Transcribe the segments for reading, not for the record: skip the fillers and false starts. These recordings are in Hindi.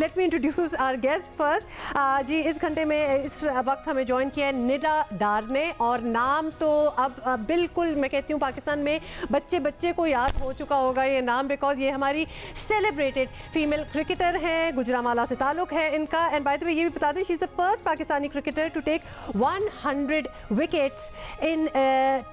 Late me introduce our guest first. जी इस घंटे में इस वक्त हमें ज्वाइन किया है निदा डार ने, और नाम तो अब बिल्कुल मैं कहती हूँ पाकिस्तान में बच्चे बच्चे को याद हो चुका होगा ये नाम, बिकॉज ये हमारी सेलिब्रेटेड फीमेल क्रिकेटर हैं, गुजरांवाला से ताल्लुक है इनका। एंड बाय द वे ये भी बता दें, she is the first Pakistani cricketer to take 100 wickets in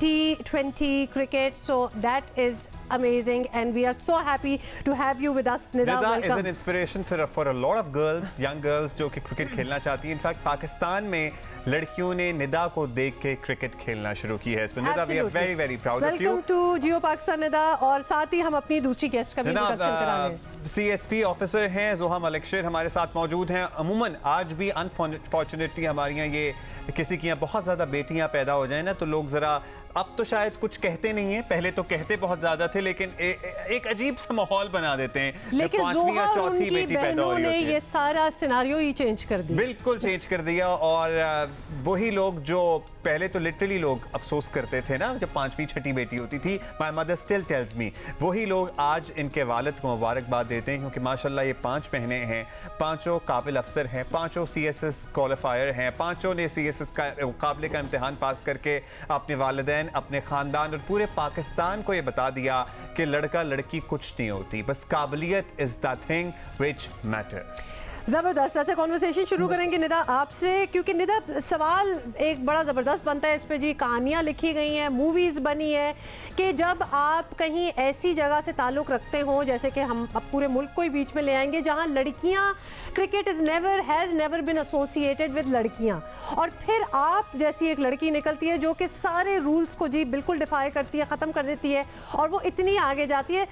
T20 cricket, so that is amazing and we are so happy to have you with us. Nida, welcome. is an inspiration for a lot of girls, young girls जो कि क्रिकेट खेलना चाहती हैं। इनफैक्ट पाकिस्तान में लड़कियों ने निदा को देख के क्रिकेट खेलना शुरू की है। So Nida, we are very very proud of you. Welcome to Geo Pakistan Nida, और साथ ही हम अपनी दूसरी गेस्ट का भी इंट्रोडक्शन कराएंगे। CSP ऑफिसर हैं ज़ोहा मलिक शेर हमारे साथ मौजूद हैं। अमूमन आज भी अनफॉर्चुनेटली हमारे यहाँ ये किसी की यहाँ बहुत ज़्यादा बेटियाँ पैदा हो जाए ना तो लोग ज़रा अब तो शायद कुछ कहते नहीं है, पहले तो कहते बहुत ज्यादा थे, लेकिन एक अजीब सा माहौल बना देते हैं। लेकिन पांचवी या चौथी बेटी पैदा हो रही होती है, ये सारा सिनेरियो ही चेंज कर दिया, बिल्कुल चेंज कर दिया। और वही लोग जो पहले तो लिटरली लोग अफसोस करते थे ना जब पांचवी छठी बेटी होती थी, my mother still tells me, वही लोग आज इनके वालिद को मुबारकबाद देते हैं क्योंकि माशाल्लाह ये 5 बहनें हैं, पांचों काबिल अफसर हैं, पांचों CSS क्वालिफायर हैं, पांचों ने CSS का काबिले का इम्तिहान पास करके अपने वालिदैन, अपने ख़ानदान और पूरे पाकिस्तान को ये बता दिया कि लड़का लड़की कुछ नहीं होती, बस काबिलियत is the thing which matters. ज़बरदस्त। अच्छा, कॉन्वर्सेशन शुरू करेंगे निदा आपसे, क्योंकि निदा सवाल एक बड़ा ज़बरदस्त बनता है इस पे जी, कहानियाँ लिखी गई हैं, मूवीज़ बनी है कि जब आप कहीं ऐसी जगह से ताल्लुक़ रखते हो, जैसे कि हम अब पूरे मुल्क को ही बीच में ले आएंगे जहाँ लड़कियाँ, cricket has never been associated with लड़कियाँ, और फिर आप जैसी एक लड़की निकलती है जो कि सारे रूल्स को जी बिल्कुल डिफाई करती है, ख़त्म कर देती है, और वो इतनी आगे जाती है।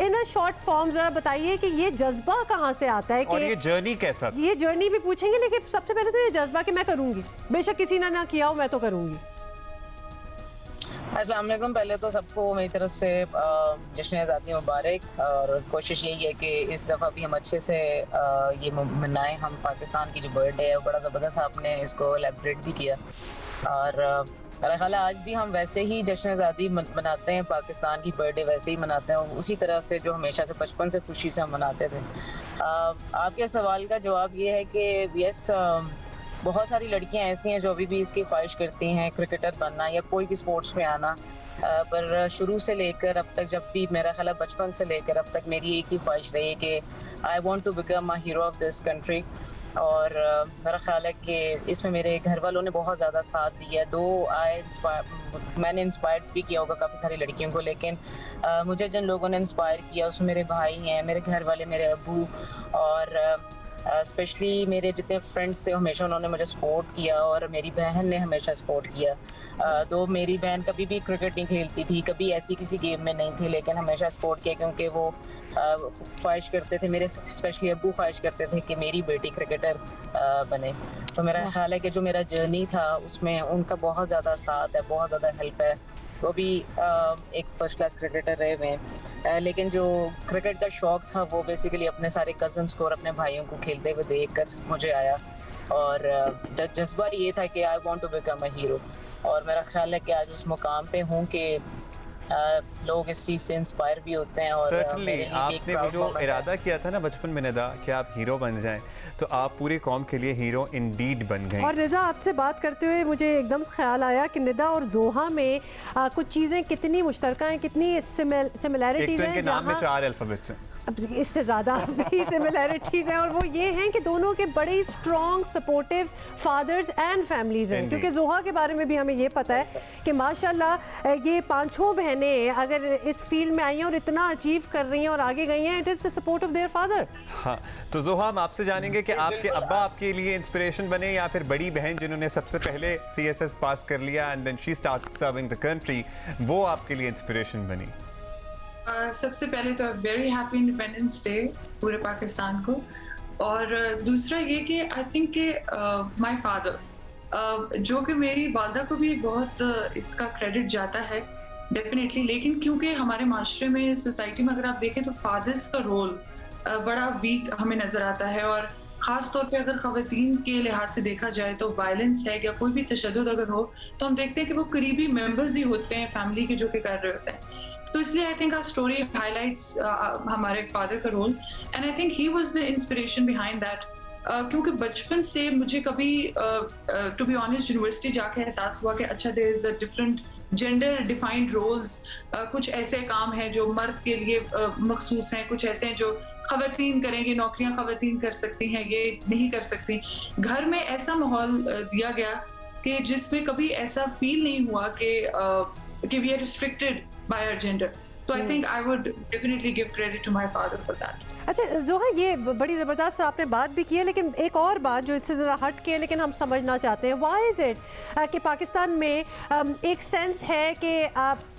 इन अ शॉर्ट फॉर्म ज़रा बताइए कि ये जज्बा कहाँ से आता है, और ये जर्नी कैसा? ये जर्नी भी पूछेंगे, लेकिन सबसे पहले तो ये जज्बा कि मैं करूंगी, बेशक किसी ने ना किया हो, मैं तो करूंगी। अस्सलाम वालेकुम। पहले तो सबको मेरी तरफ से जश्न आज़ादी मुबारक, और कोशिश यही है कि इस दफ़ा भी हम अच्छे से ये मनाएं। हम पाकिस्तान की जो बर्थडे है वो बड़ा ज़बरदस्त आपने इसको एलेब्रेट भी किया, और मेरा ख्याल है आज भी हम वैसे ही जश्न आज़ादी मनाते हैं, पाकिस्तान की बर्थडे वैसे ही मनाते हैं, उसी तरह से जो हमेशा से बचपन से खुशी से हम मनाते थे। आपके सवाल का जवाब ये है कि यस, बहुत सारी लड़कियां ऐसी हैं जो अभी भी इसकी ख्वाहिश करती हैं क्रिकेटर बनना या कोई भी स्पोर्ट्स में आना, पर शुरू से लेकर अब तक, जब भी मेरा ख्याल है बचपन से लेकर अब तक मेरी एक ही ख्वाहिश रही है कि I want to become a hero of this country. और मेरा ख्याल है कि इसमें मेरे घर वालों ने बहुत ज़्यादा साथ दिया है। मैंने इंस्पायर भी किया होगा काफ़ी सारी लड़कियों को, लेकिन मुझे जिन लोगों ने इंस्पायर किया उसमें मेरे भाई हैं, मेरे घर वाले, मेरे अब्बू, और स्पेशली मेरे जितने फ्रेंड्स थे हमेशा उन्होंने मुझे सपोर्ट किया, और मेरी बहन ने हमेशा सपोर्ट किया। तो मेरी बहन कभी भी क्रिकेट नहीं खेलती थी, कभी ऐसी किसी गेम में नहीं थी, लेकिन हमेशा सपोर्ट किया क्योंकि वो ख्वाहिश करते थे, मेरे स्पेशली अब्बू ख्वाहिश करते थे कि मेरी बेटी क्रिकेटर बने। तो मेरा ख्याल है कि जो मेरा जर्नी था उसमें उनका बहुत ज़्यादा साथ है, बहुत ज़्यादा हेल्प है। वो भी एक फर्स्ट क्लास क्रिकेटर रहे हुए हैं, लेकिन जो क्रिकेट का शौक़ था वो बेसिकली अपने सारे कज़न्स को और अपने भाइयों को खेलते हुए देखकर मुझे आया, और जज्बा ये था कि I want to become a hero. और मेरा ख्याल है कि आज उस मुकाम पे हूँ कि लोग इस चीज़ से इंस्पायर भी होते हैं। और आपने वो जो इरादा किया था ना बचपन में निदा कि आप हीरो बन जाएं, तो आप पूरी कौम के लिए हीरो इंडीड बन गए। और निदा, आपसे बात करते हुए मुझे एकदम ख्याल आया कि निदा और ज़ोहा में कुछ चीज़ें कितनी मुश्तरका हैं, कितनी सिमिलैरिटीज़ हैं। नाम में 4 अल्फ़ाबेट्स हैं, इससे ज़्यादा भी सिमिलैरिटीज़ हैं, और वो ये हैं कि दोनों के बड़े strong supportive fathers and families हैं। क्योंकि ज़ोहा के बारे में भी हमें ये पता है कि माशाल्लाह ये 5 बहनें अगर इस फील्ड में आई हैं और इतना अचीव कर रही हैं और आगे गई हैं, it is the support of their father. हाँ, तो ज़ोहा, हम आपसे जानेंगे कि आपके अब्बा आपके लिए इंस्पिरेशन बने या फिर बड़ी बहन जिन्होंने सबसे पहले CSS पास कर लिया and then she start serving the country, वो आपके लिए इंस्पिरेशन बनी? सबसे पहले तो वेरी हैप्पी इंडिपेंडेंस डे पूरे पाकिस्तान को, और दूसरा ये कि आई थिंक कि माय फादर, जो कि मेरी वालदा को भी बहुत इसका क्रेडिट जाता है डेफिनेटली, लेकिन क्योंकि हमारे माशरे में, सोसाइटी में अगर आप देखें तो फादर्स का रोल बड़ा वीक हमें नज़र आता है, और ख़ास तौर पे अगर ख़वातीन के लिहाज से देखा जाए तो वायलेंस है या कोई भी तशद्दुद अगर हो तो हम देखते हैं कि वो करीबी मेंबर्स ही होते हैं फैमिली के जो कि कर रहे होते हैं। तो इसलिए I think our story highlights हमारे फादर का रोल, and I think he was the inspiration behind that. क्योंकि बचपन से मुझे कभी टू बी ऑनेस्ट यूनिवर्सिटी जाके एहसास हुआ कि अच्छा there is a different gender defined roles, कुछ ऐसे काम हैं जो मर्द के लिए मखसूस हैं, कुछ ऐसे हैं जो खवातीन करेंगे, नौकरियां खवातीन कर सकती हैं, ये नहीं कर सकती। घर में ऐसा माहौल दिया गया कि जिसमें कभी ऐसा फील नहीं हुआ कि we are restricted by our gender. तो I think I would definitely give credit to my father for that. अच्छा जोहा, ये बड़ी ज़बरदस्त आपने बात भी की है, लेकिन एक और बात जो इससे ज़रा हट के लेकिन हम समझना चाहते हैं, व्हाई इज़ इट कि पाकिस्तान में एक सेंस है कि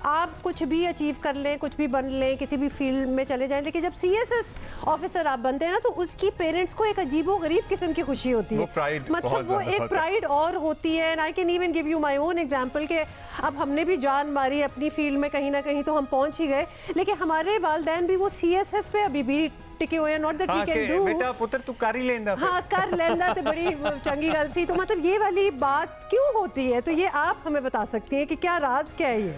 आप कुछ भी अचीव कर लें, कुछ भी बन लें, किसी भी फील्ड में चले जाएं, लेकिन जब CSS ऑफिसर आप बनते हैं ना, तो उसकी पेरेंट्स को एक अजीबो-गरीब किस्म की खुशी होती है, मतलब वो एक प्राइड और होती है। And I can even give you my own example कि अब हमने भी जान मारी अपनी फील्ड में, कहीं ना कहीं तो हम पहुंच ही गए, लेकिन हमारे वालिदैन भी वो CSS पे अभी भी टिके हुए हैं। Not that we can do, बेटा पुत्र तू कर ही लेंदा, हाँ कर लेंदा तो बड़ी चंगी गल सी। तो मतलब ये वाली बात क्यों होती है, तो ये आप हमें बता सकती हैं कि क्या राज क्या है ये?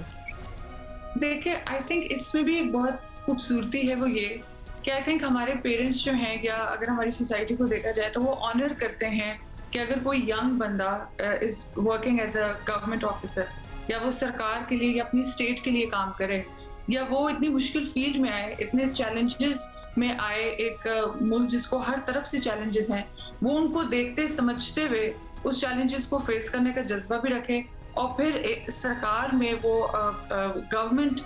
देखिए, आई थिंक इसमें भी एक बहुत खूबसूरती है, वो ये कि आई थिंक हमारे पेरेंट्स जो हैं, या अगर हमारी सोसाइटी को देखा जाए तो वो ऑनर करते हैं कि अगर कोई यंग बंदा is working as a government officer, या वो सरकार के लिए या अपनी स्टेट के लिए काम करे, या वो इतनी मुश्किल फील्ड में आए, इतने चैलेंजेस में आए, एक मुल्क जिसको हर तरफ से चैलेंजेस हैं, वो उनको देखते समझते हुए उस चैलेंजेस को फेस करने का जज्बा भी रखे, और फिर सरकार में वो गवर्नमेंट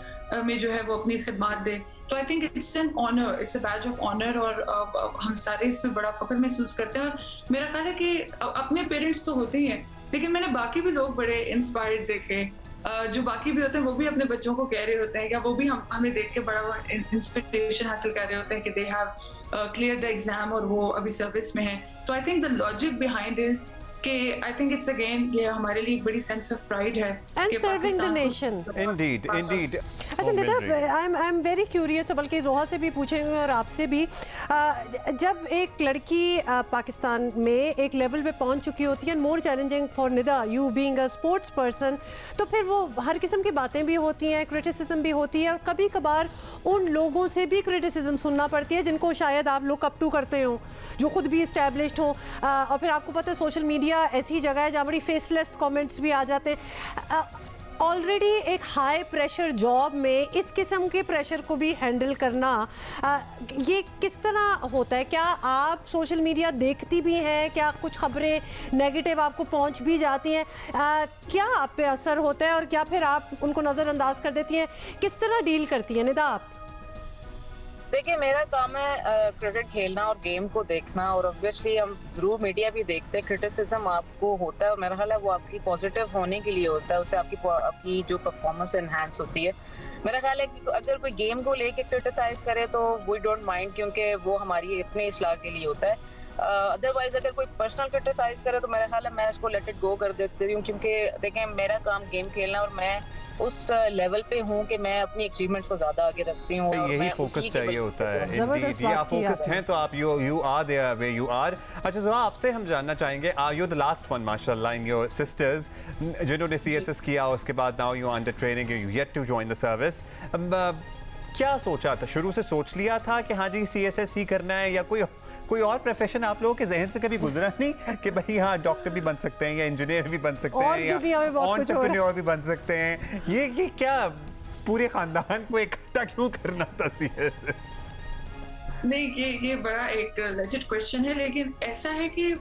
में जो है वो अपनी खिदमत दे। तो I think it's an honour, it's a badge of honour, और हम सारे इसमें बड़ा फख्र महसूस करते हैं। और मेरा ख्याल है कि अपने पेरेंट्स तो होते ही हैं, लेकिन मैंने बाकी भी लोग बड़े इंस्पायर्ड देखे, जो बाकी भी होते हैं वो भी अपने बच्चों को कह रहे होते हैं, या वो भी हमें देख के बड़ा इंस्पिरेशन हासिल कर रहे होते हैं कि they have clear the exam और वो अभी सर्विस में है। तो I think the logic behind is कि आई थिंक इट्स अगेन ये हमारे लिए एक बड़ी सेंस ऑफ प्राइड है and serving the nation. Indeed indeed. अच्छा Nida, I am very curious, बल्कि जोहा से भी पूछेंगे और आपसे भी, जब एक लड़की पाकिस्तान में एक लेवल पे पहुंच चुकी होती है, more challenging for Nida you being a sports person, तो फिर वो हर किस्म की बातें भी होती हैं, क्रिटिसिज्म भी होती है, और कभी कभार उन लोगों से भी क्रिटिसिज्म सुनना पड़ती है जिनको शायद आप लोग अप टू करते हो, जो खुद भी इस्टेब्लिश्ड हो, और फिर आपको पता है सोशल मीडिया ऐसी जगह है जहाँ बड़ी फेसलेस कमेंट्स भी आ जाते हैं। ऑलरेडी एक हाई प्रेशर जॉब में इस किस्म के प्रेशर को भी हैंडल करना, ये किस तरह होता है? क्या आप सोशल मीडिया देखती भी हैं? क्या कुछ खबरें नेगेटिव आपको पहुंच भी जाती हैं? क्या आप पे असर होता है और क्या फिर आप उनको नज़रअंदाज कर देती हैं? किस तरह डील करती हैं निदा आप? देखिए, मेरा काम है क्रिकेट खेलना और गेम को देखना, और ऑब्वियसली हम जरूर मीडिया भी देखते हैं। क्रिटिसिज्म आपको होता है, और मेरा ख्याल है वो आपकी पॉजिटिव होने के लिए होता है, उससे आपकी जो परफॉर्मेंस एनहांस होती है। मेरा ख्याल है कि अगर कोई गेम को लेके क्रिटिसाइज करे तो वी डोंट माइंड, क्योंकि वो हमारी अपने इस्लाह के लिए होता है। अदरवाइज अगर कोई पर्सनल क्रिटिसाइज करे तो मेरा ख्याल है मैं इसको लेट इट गो कर देती हूँ, क्योंकि देखें मेरा काम गेम खेलना, और मैं उस लेवल पे हूँ कि मैं अपनी अचीवमेंट्स को ज्यादा आगे रखती हूँ। यही फोकस चाहिए होता है। इंडीड, ये आप फोकस्ड हैं तो आप you are there way you are. अच्छा ज़ोहा, आपसे हम जानना चाहेंगे, are you the last one माशाल्लाह इन योर सिस्टर्स जिन्होंने CSS किया, उसके बाद now you under training, you yet to join the service. क्या सोचा था, शुरू से सोच लिया था कि हाँ जी CSS ही करना है, या कोई और प्रोफेशन आप लोगों के जहन से कभी गुजरा नहीं कि भाई हाँ डॉक्टर भी बन सकते हैं, या इंजीनियर भी बन सकते हैं, या एंटरप्रेन्योर भी बन सकते हैं? ये क्या पूरे खानदान को इकट्ठा क्यों करना था CSS? नहीं, ये बड़ा एक लेजिट क्वेश्चन है, लेकिन ऐसा है कि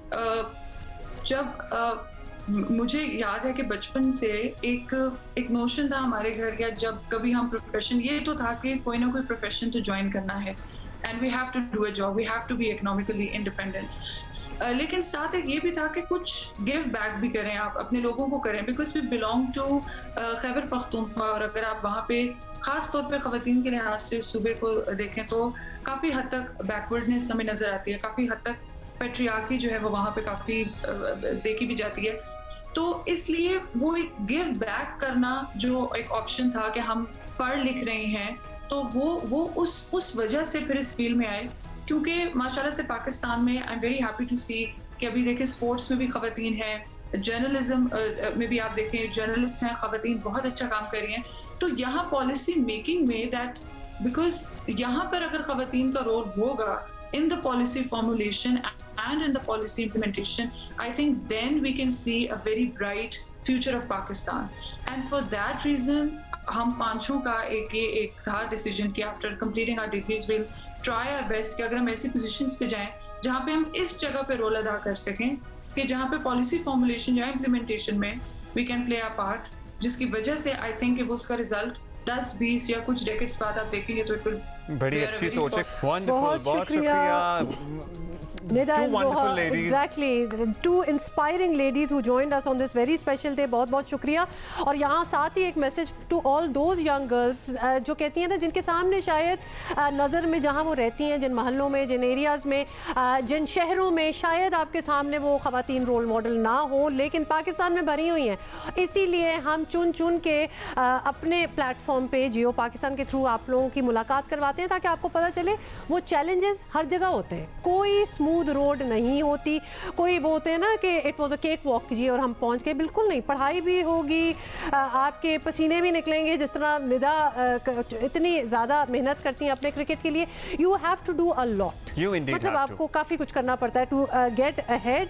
जब मुझे याद है कि बचपन से एक नोशन था हमारे घर का, जब कभी हम प्रोफेशन, ये तो था कि कोई ना कोई प्रोफेशन तो ज्वाइन करना है, and we have to do a job, we have to be economically independent. लेकिन साथ एक ये भी था कि कुछ गिव बैक भी करें, आप अपने लोगों को करें, because we belong to Khyber Pakhtunkhwa, और अगर आप वहाँ पे ख़ास तौर पे ख़वातीन के लिहाज से सूबे को देखें तो काफ़ी हद तक बैकवर्डनेस हमें नज़र आती है, काफ़ी हद तक पैट्रियार्की जो है वो वहाँ पे काफ़ी देखी भी जाती है। तो इसलिए वो एक गिव बैक करना जो एक ऑप्शन था कि हम पढ़ लिख रहे हैं, तो वो उस वजह से फिर इस फील्ड में आए, क्योंकि माशाल्लाह से पाकिस्तान में I am very happy to see कि अभी देखिए स्पोर्ट्स में भी ख़वातीन हैं, जर्नलिज्म में भी आप देखें, जर्नलिस्ट हैं, खवातीन बहुत अच्छा काम कर रही हैं। तो यहाँ पॉलिसी मेकिंग में दैट, बिकॉज यहाँ पर अगर खवातीन का रोल होगा in the policy formulation and in the policy implementation, I think then we can see a very bright future of Pakistan. And for that reason, हम पांचों का एक था डिसीजन कि after completing our degrees will try our best कि अगर हम ऐसी पोजीशंस पे जाएं जहाँ पे हम इस जगह पे रोल अदा कर सकें कि जहाँ पे पॉलिसी फॉर्मुलेशन या इम्प्लीमेंटेशन में we can play a part, जिसकी वजह से आई थिंक कि वो उसका रिजल्ट 10-20 या कुछ डेकेड्स बाद आप देखेंगे तो इट विल बड़ी अच्छी सोच है। वंडरफुल, बहुत बहुत शुक्रिया। Nida Two and wonderful Zoha, ladies. exactly, two inspiring ladies who joined us on this very special day. बहुत बहुत शुक्रिया। और यहाँ साथ ही एक message to all those young girls जो कहती हैं ना, जिनके सामने शायद नज़र में जहाँ वो रहती हैं, जिन मोहल्लों में, जिन एरियाज़ में, जिन शहरों में शायद आपके सामने वो ख़वातीन रोल मॉडल ना हो, लेकिन पाकिस्तान में भरी हुई हैं। इसीलिए हम चुन चुन के अपने प्लेटफॉर्म पे जियो पाकिस्तान के थ्रू आप लोगों की मुलाकात करवाते हैं, ताकि आपको पता चले वो चैलेंजेस हर जगह होते हैं, कोई स्मूथ रोड नहीं होती, कोई वो होते हैं ना कि it was a cake walk कीजिए और हम पहुंच गए, बिल्कुल नहीं। पढ़ाई भी होगी, आपके पसीने भी निकलेंगे, जिस तरह निदा इतनी ज़्यादा मेहनत करती हैं अपने क्रिकेट के लिए। You have to do a lot, मतलब आपको काफ़ी कुछ करना पड़ता है टू गेट अहेड।